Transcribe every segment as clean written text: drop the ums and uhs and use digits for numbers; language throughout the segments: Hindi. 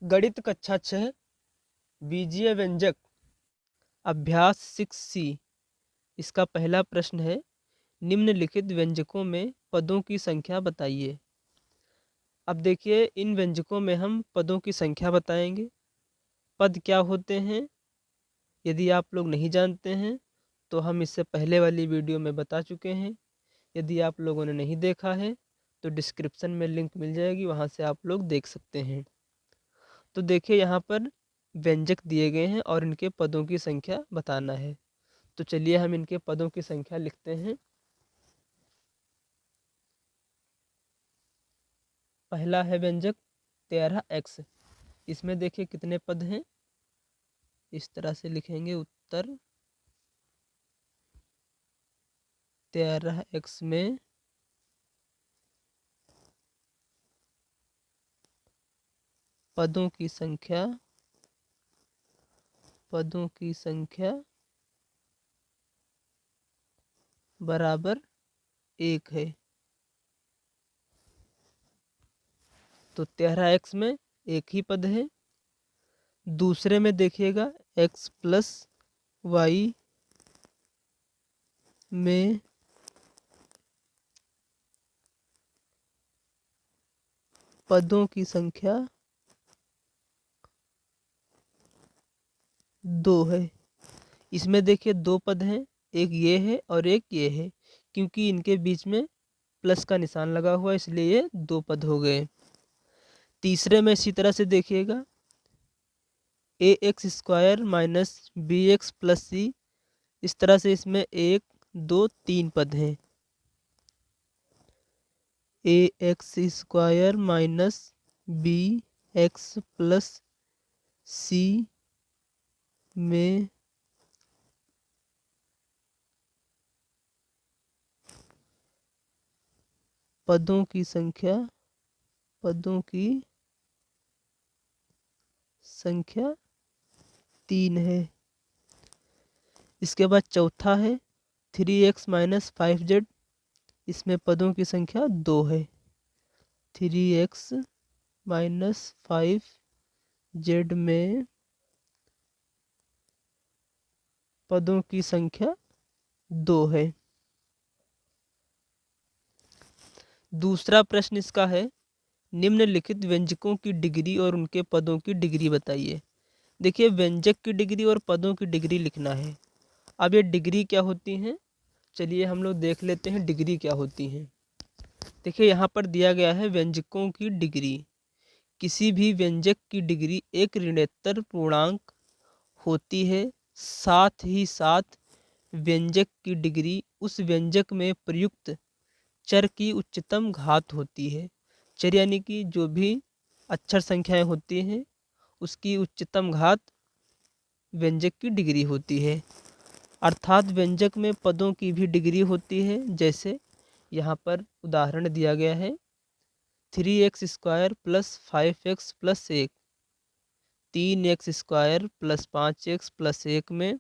गणित कक्षा 6 बीजीय व्यंजक अभ्यास 6C। इसका पहला प्रश्न है, निम्नलिखित व्यंजकों में पदों की संख्या बताइए। अब देखिए, इन व्यंजकों में हम पदों की संख्या बताएंगे। पद क्या होते हैं यदि आप लोग नहीं जानते हैं तो हम इससे पहले वाली वीडियो में बता चुके हैं। यदि आप लोगों ने नहीं देखा है तो डिस्क्रिप्शन में लिंक मिल जाएगी, वहाँ से आप लोग देख सकते हैं। तो देखिए, यहाँ पर व्यंजक दिए गए हैं और इनके पदों की संख्या बताना है। तो चलिए हम इनके पदों की संख्या लिखते हैं। पहला है व्यंजक 13x। इसमें देखिए कितने पद हैं, इस तरह से लिखेंगे। उत्तर 13x में पदों की संख्या बराबर 1 है। तो 13x में एक ही पद है। दूसरे में देखिएगा x प्लस वाई में पदों की संख्या 2 है। इसमें देखिए 2 पद हैं, एक ये है और एक ये है। क्योंकि इनके बीच में प्लस का निशान लगा हुआ है इसलिए ये 2 पद हो गए। तीसरे में इसी तरह से देखिएगा, ax² माइनस bx प्लस सी। इस तरह से इसमें 1 2 3 पद हैं। ax² माइनस bx प्लस सी में पदों की संख्या 3 है। इसके बाद चौथा है 3x माइनस 5z। इसमें पदों की संख्या 2 है। 3x माइनस 5z में पदों की संख्या 2 है। दूसरा प्रश्न इसका है, निम्नलिखित व्यंजकों की डिग्री और उनके पदों की डिग्री बताइए। देखिए, व्यंजक की डिग्री और पदों की डिग्री लिखना है। अब ये डिग्री क्या होती हैं, चलिए हम लोग देख लेते हैं डिग्री क्या होती हैं। देखिए, यहाँ पर दिया गया है व्यंजकों की डिग्री। किसी भी व्यंजक की डिग्री एक ऋणोत्तर पूर्णांक होती है। साथ ही साथ व्यंजक की डिग्री उस व्यंजक में प्रयुक्त चर की उच्चतम घात होती है। चर यानी कि जो भी अक्षर संख्याएं होती हैं उसकी उच्चतम घात व्यंजक की डिग्री होती है। अर्थात व्यंजक में पदों की भी डिग्री होती है। जैसे यहाँ पर उदाहरण दिया गया है, 3x² plus 5x plus 1, 3x² plus 5x plus 1 में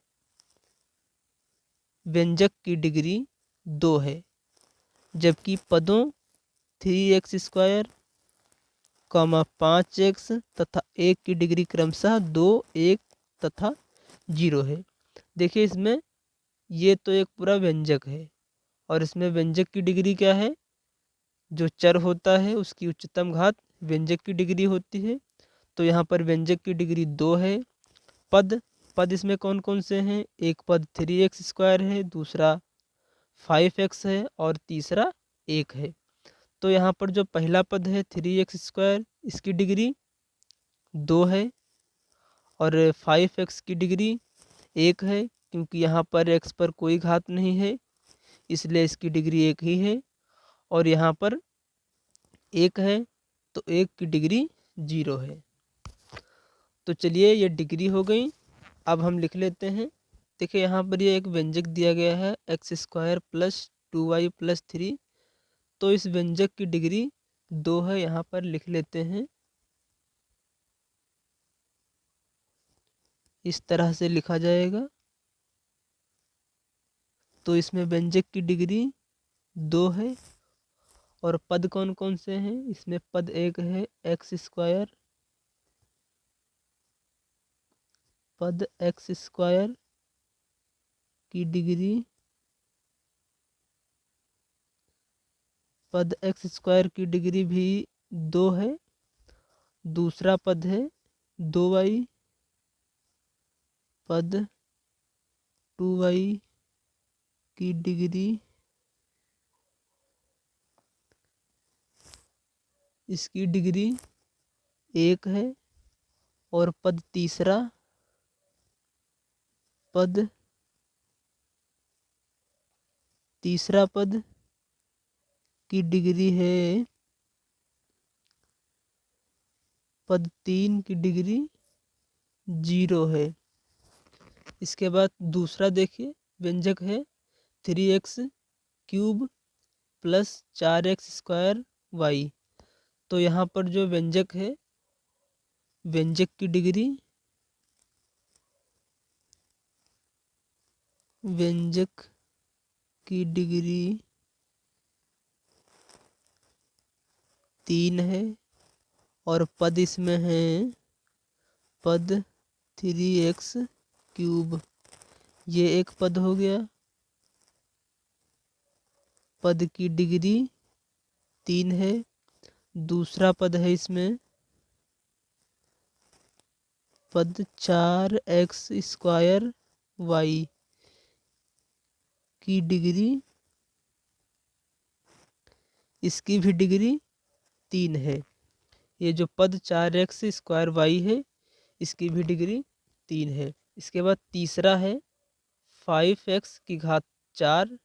व्यंजक की डिग्री 2 है। जबकि पदों 3x², 5x तथा 1 की डिग्री क्रमशः 2, 1 तथा 0 है। देखिए, इसमें ये तो एक पूरा व्यंजक है और इसमें व्यंजक की डिग्री क्या है, जो चर होता है उसकी उच्चतम घात व्यंजक की डिग्री होती है। तो यहाँ पर व्यंजक की डिग्री 2 है। पद इसमें कौन कौन से हैं, एक पद 3x² है, दूसरा 5x है और तीसरा 1 है। तो यहाँ पर जो पहला पद है 3x², इसकी डिग्री 2 है और 5x की डिग्री 1 है। क्योंकि यहाँ पर x पर कोई घात नहीं है इसलिए इसकी डिग्री 1 ही है। और यहाँ पर 1 है तो 1 की डिग्री 0 है। तो चलिए, ये डिग्री हो गई। अब हम लिख लेते हैं। देखिए, यहाँ पर ये एक व्यंजक दिया गया है x² प्लस 2y प्लस 3। तो इस व्यंजक की डिग्री 2 है, यहाँ पर लिख लेते हैं। इस तरह से लिखा जाएगा। तो इसमें व्यंजक की डिग्री 2 है और पद कौन कौन से हैं, इसमें पद 1 है x² पद एक्स स्क्वायर की डिग्री, पद एक्स स्क्वायर की डिग्री भी 2 है। दूसरा पद है 2y, पद 2y की डिग्री, इसकी डिग्री 1 है। और पद तीसरा, तीसरा पद की डिग्री है, पद 3 की डिग्री 0 है। इसके बाद दूसरा देखिए, व्यंजक है 3x cube plus 4x square y। तो यहाँ पर जो व्यंजक है, व्यंजक की डिग्री, व्यंजक की डिग्री 3 है। और पद इसमें है पद 3x क्यूब, ये एक पद हो गया। पद की डिग्री 3 है। दूसरा पद है इसमें पद 4x स्क्वायर y की डिग्री, इसकी भी डिग्री 3 है। ये जो पद 4x स्क्वायर y है, इसकी भी डिग्री 3 है। इसके बाद तीसरा है 5x की घात 4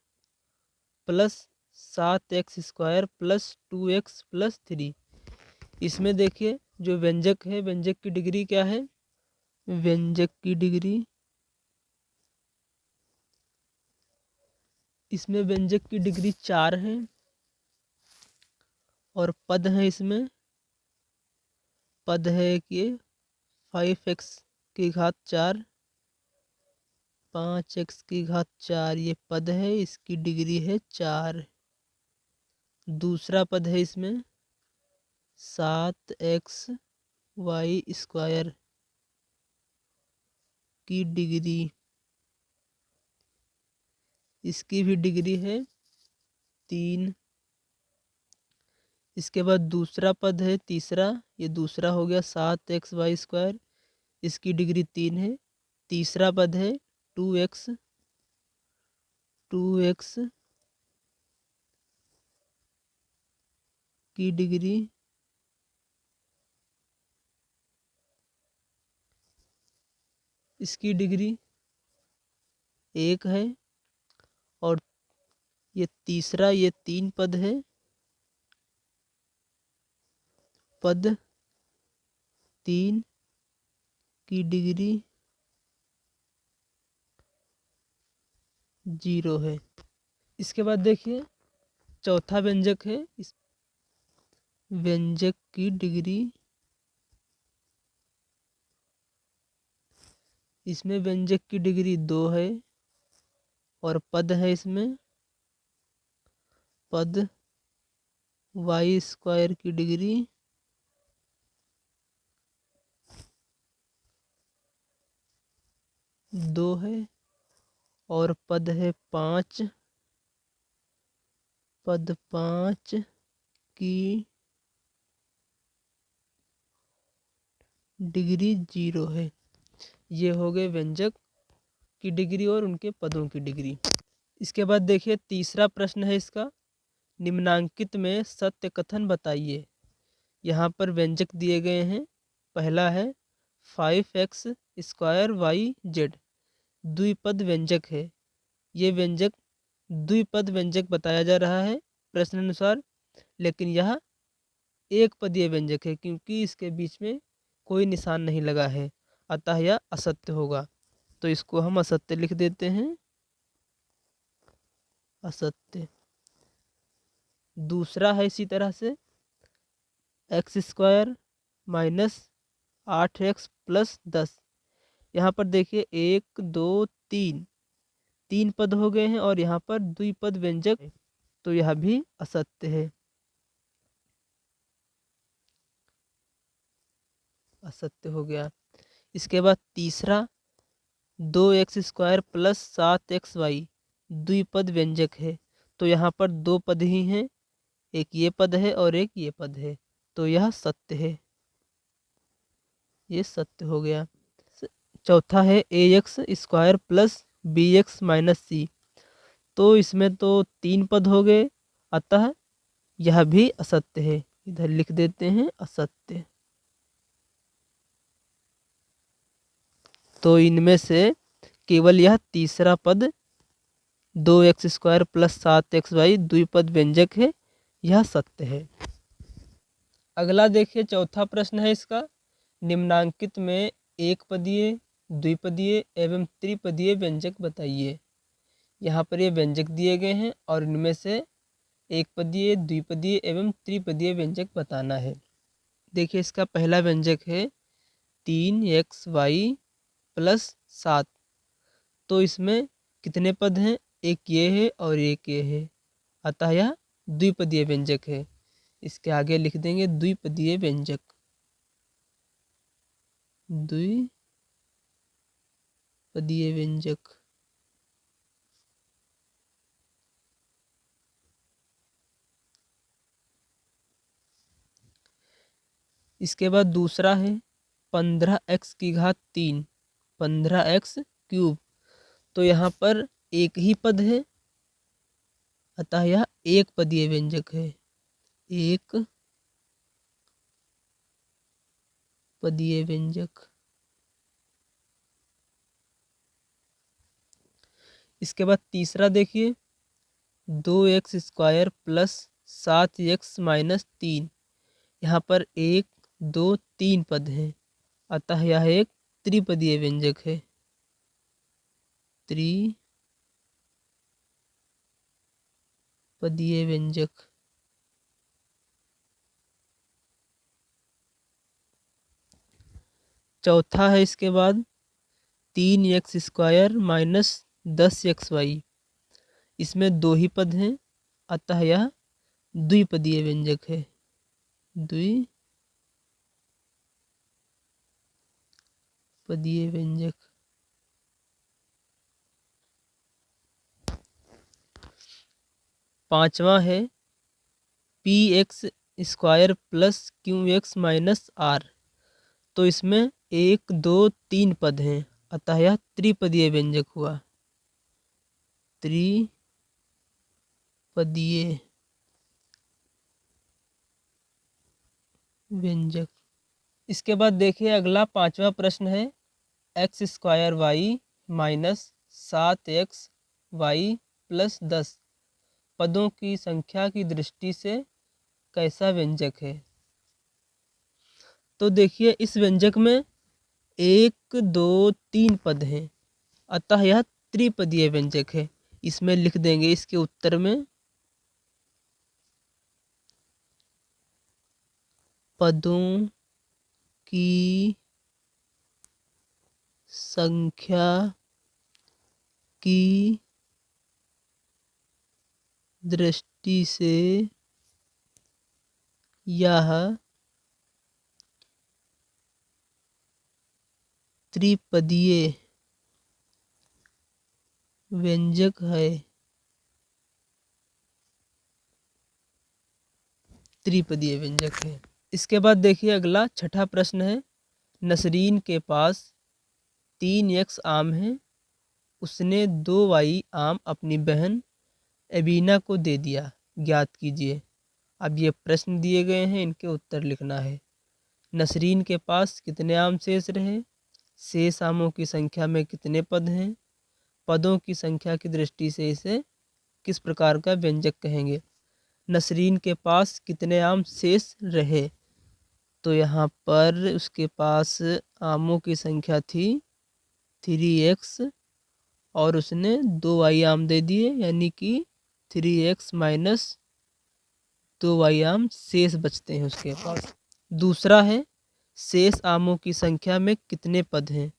plus 7x square plus 2x plus 3। इसमें देखिए जो व्यंजक है, व्यंजक की डिग्री क्या है, व्यंजक की डिग्री, इसमें व्यंजक की डिग्री 4 है। और पद है इसमें, पद है कि 5x की घात 4, 5x की घात 4, ये पद है, इसकी डिग्री है 4। दूसरा पद है इसमें 7x y स्क्वायर की डिग्री, इसकी भी डिग्री है 3। इसके बाद दूसरा पद है तीसरा, ये दूसरा हो गया 7x y स्क्वायर, इसकी डिग्री 3 है। तीसरा पद है 2x की डिग्री, इसकी डिग्री 1 है। और ये तीसरा, ये 3 पद है, पद 3 की डिग्री 0 है। इसके बाद देखिए चौथा व्यंजक है, इस व्यंजक की डिग्री, इसमें व्यंजक की डिग्री 2 है। और पद है इसमें पद y स्क्वायर की डिग्री 2 है। और पद है 5, पद 5 की डिग्री 0 है। ये हो गए व्यंजक की डिग्री और उनके पदों की डिग्री। इसके बाद देखिए तीसरा प्रश्न है इसका, निम्नांकित में सत्य कथन बताइए। यहाँ पर व्यंजक दिए गए हैं। पहला है 5x स्क्वायर वाई जेड, द्विपद व्यंजक है। ये व्यंजक द्विपद व्यंजक बताया जा रहा है प्रश्न अनुसार, लेकिन यह एक पदीय व्यंजक है क्योंकि इसके बीच में कोई निशान नहीं लगा है, अतः यह असत्य होगा। तो इसको हम असत्य लिख देते हैं, असत्य। दूसरा है इसी तरह से x square minus 8x plus 10। यहाँ पर देखिए 1 2 3 पद हो गए हैं और यहाँ पर द्विपद व्यंजक है, तो यह भी असत्य है, असत्य हो गया। इसके बाद तीसरा 2x² प्लस 7xy द्विपद व्यंजक है। तो यहाँ पर दो पद ही हैं, एक ये पद है और एक ये पद है, तो यह सत्य है, ये सत्य हो गया। चौथा है ax² प्लस bx माइनस सी। तो इसमें तो तीन पद हो गए, अतः यह भी असत्य है, इधर लिख देते हैं असत्य। तो इनमें से केवल यह तीसरा पद 2x² प्लस 7xy द्विपद व्यंजक है, यह सत्य है। अगला देखिए, चौथा प्रश्न है इसका, निम्नांकित में एक पदीय, द्विपदीय एवं त्रिपदीय व्यंजक बताइए। यहाँ पर ये व्यंजक दिए गए हैं और इनमें से एक पदीय, द्विपदीय एवं त्रिपदीय व्यंजक बताना है। देखिए, इसका पहला व्यंजक है 3xy प्लस 7। तो इसमें कितने पद हैं? एक ये है और एक ये है, अतः यह द्विपदीय व्यंजक है। इसके आगे लिख देंगे द्विपदीय व्यंजक, द्विपदीय व्यंजक। इसके बाद दूसरा है 15x3, 15x³। तो यहाँ पर एक ही पद है, अतः यह एक पदीय व्यंजक है, एक पदीय व्यंजक। इसके बाद तीसरा देखिए 2x² प्लस 7x माइनस 3। यहाँ पर एक, दो, तीन पद हैं, अतः यह एक त्रिपदीय व्यंजक है, त्रिपदीय व्यंजक। चौथा है इसके बाद 3x² माइनस 10xy। इसमें दो ही पद हैं, अतः यह द्विपदीय व्यंजक है, द्विपदीय व्यंजक। पांचवा है px² plus qx minus r। तो इसमें एक, दो, तीन पद हैं, अतः यह त्रिपदीय व्यंजक हुआ, त्रिपदीय व्यंजक। इसके बाद देखिए, अगला पांचवा प्रश्न है x² माइनस 7xy प्लस 10 पदों की संख्या की दृष्टि से कैसा व्यंजक है। तो देखिए, इस व्यंजक में एक, दो, तीन पद हैं, अतः यह त्रिपदीय व्यंजक है। इसमें लिख देंगे इसके उत्तर में पदों की संख्या की दृष्टि से यह त्रिपदीय व्यंजक है, त्रिपदीय व्यंजक है। इसके बाद देखिए, अगला छठा प्रश्न है, नसरीन के पास 3x आम है, उसने 2y आम अपनी बहन एबीना को दे दिया, ज्ञात कीजिए। अब ये प्रश्न दिए गए हैं, इनके उत्तर लिखना है। नसरीन के पास कितने आम शेष रहे, शेष आमों की संख्या में कितने पद हैं, पदों की संख्या की दृष्टि से इसे किस प्रकार का व्यंजक कहेंगे। नसरीन के पास कितने आम शेष रहे, तो यहाँ पर उसके पास आमों की संख्या थी 3x और उसने 2y आम दे दिए, यानी कि 3x माइनस 2y आम शेष बचते हैं उसके पास। दूसरा है शेष आमों की संख्या में कितने पद हैं।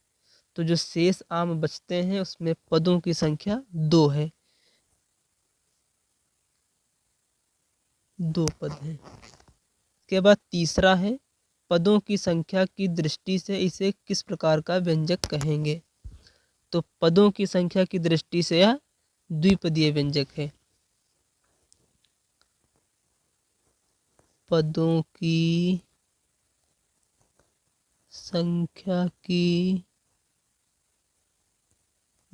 तो जो शेष आम बचते हैं उसमें पदों की संख्या 2 है, 2 पद हैं। के बाद तीसरा है पदों की संख्या की दृष्टि से इसे किस प्रकार का व्यंजक कहेंगे। तो पदों की संख्या की दृष्टि से यह द्विपदीय व्यंजक है। पदों की संख्या की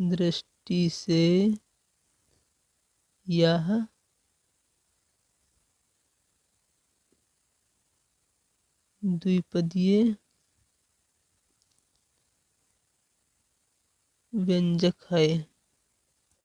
दृष्टि से यह द्विपदीय व्यंजक है।